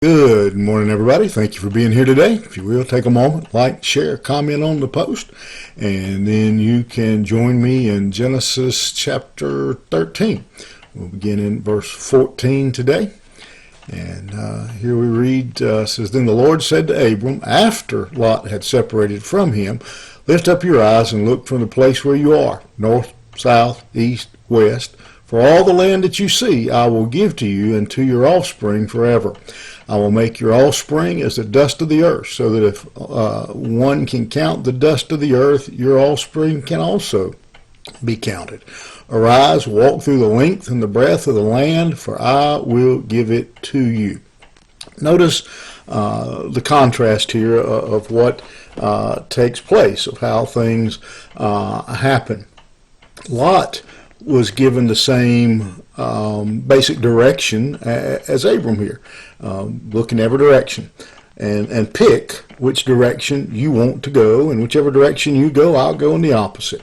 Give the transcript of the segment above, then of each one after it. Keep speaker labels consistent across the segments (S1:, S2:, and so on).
S1: Good morning, everybody. Thank you for being here today. If you will, take a moment, like, share, comment on the post, and then you can join me in Genesis chapter 13. We'll begin in verse 14 today. And here we read, says, Then the Lord said to Abram, after Lot had separated from him, Lift up your eyes and look from the place where you are, north, south, east, west. For all the land that you see I will give to you and to your offspring forever. I will make your offspring as the dust of the earth, so that if one can count the dust of the earth, your offspring can also be counted. Arise, walk through the length and the breadth of the land, for I will give it to you. Notice the contrast here of what takes place, of how things happen. Lot was given the same basic direction as Abram here. Look in every direction and pick which direction you want to go, and whichever direction you go, I'll go in the opposite.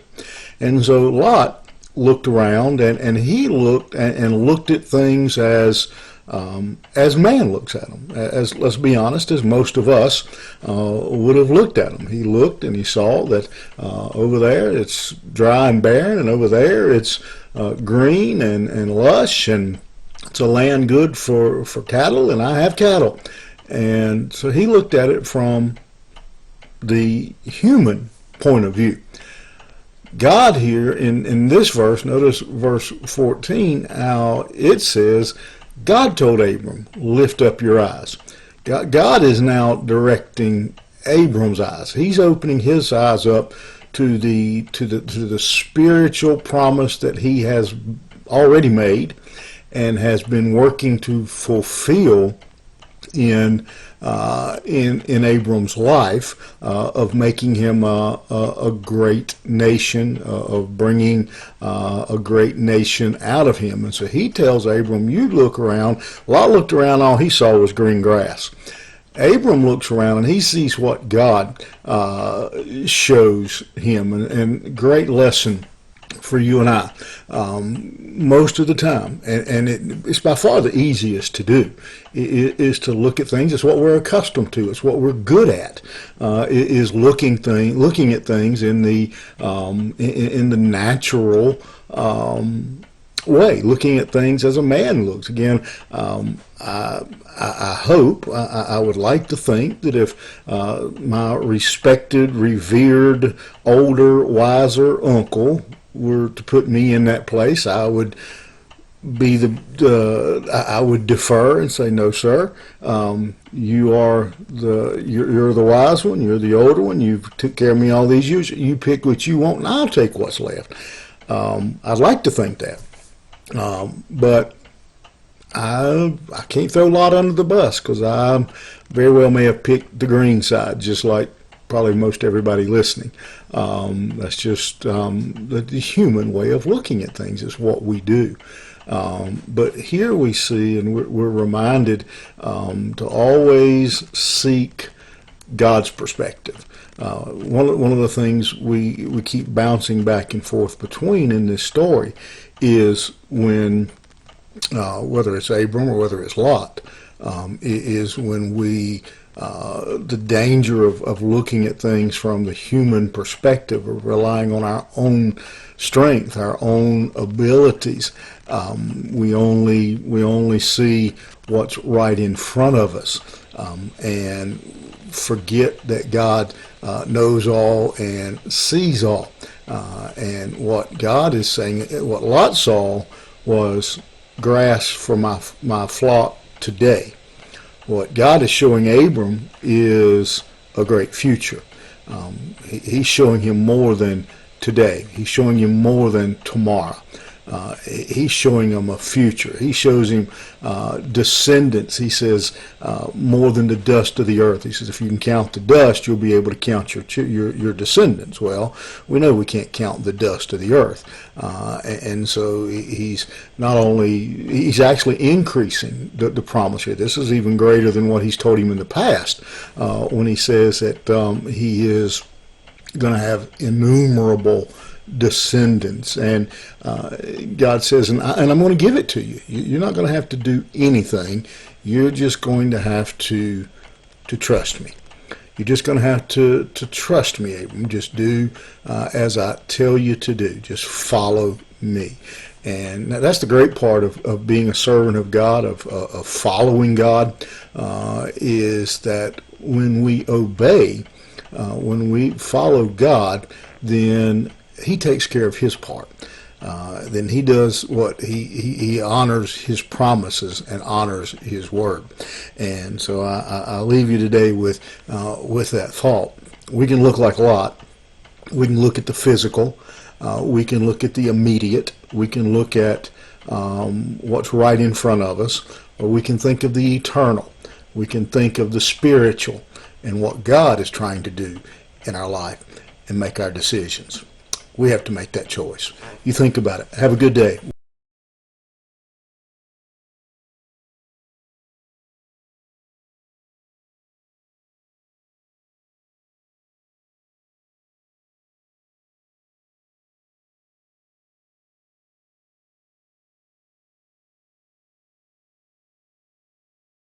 S1: And so Lot looked around and he looked and looked at things as man looks at them, as, let's be honest, as most of us would have looked at them. He looked and he saw that over there it's dry and barren, and over there it's green and lush, and it's a land good for cattle, and I have cattle. And so he looked at it from the human point of view. God here in this verse, notice verse 14, how it says, God told Abram, lift up your eyes. God is now directing Abram's eyes. He's opening his eyes up to the spiritual promise that he has already made and has been working to fulfill in Abram's life, of making him a great nation, of bringing a great nation out of him. And so he tells Abram, you look around. Lot looked around, all he saw was green grass. Abram looks around and he sees what God shows him, and great lesson for you and I most of the time, and it's by far the easiest to do, is to look at things. It's what we're accustomed to. It's what we're good at. Is looking at things in the natural way, looking at things as a man looks. Again, I hope, I would like to think that if my respected, revered, older, wiser uncle were to put me in that place, I would be I would defer and say, no, sir, you're the wise one, you're the older one, you've took care of me all these years, you pick what you want and I'll take what's left. I'd like to think that, but I can't throw Lot under the bus, because I very well may have picked the green side, just like probably most everybody listening. That's just the human way of looking at things, is what we do. But here we see, and we're reminded to always seek God's perspective. One of the things we keep bouncing back and forth between in this story is when, whether it's Abram or whether it's Lot, is when we the danger of looking at things from the human perspective, of relying on our own strength, our own abilities. We only see what's right in front of us, and forget that God knows all and sees all. And what God is saying, what Lot saw was grass for my flock today. What God is showing Abram is a great future. He's showing him more than today. He's showing him more than tomorrow. He's showing him a future. He shows him descendants. He says more than the dust of the earth. He says if you can count the dust, you'll be able to count your descendants. Well, we know we can't count the dust of the earth, and so he's actually increasing the promise here. This is even greater than what he's told him in the past, when he says that he is going to have innumerable descendants. And God says, and I'm going to give it to you. You're not going to have to do anything. You're just going to have to trust me. You're just going to have to trust me, Abram. Just do as I tell you to do. Just follow me. And that's the great part of being a servant of God, of following God, is that when we obey, when we follow God, then he takes care of his part. Then he does what he honors his promises and honors his word. And so I leave you today with that thought. We can look like Lot. We can look at the physical. We can look at the immediate. We can look at what's right in front of us, or we can think of the eternal. We can think of the spiritual and what God is trying to do in our life and make our decisions. We have to make that choice. You think about it. Have a good day.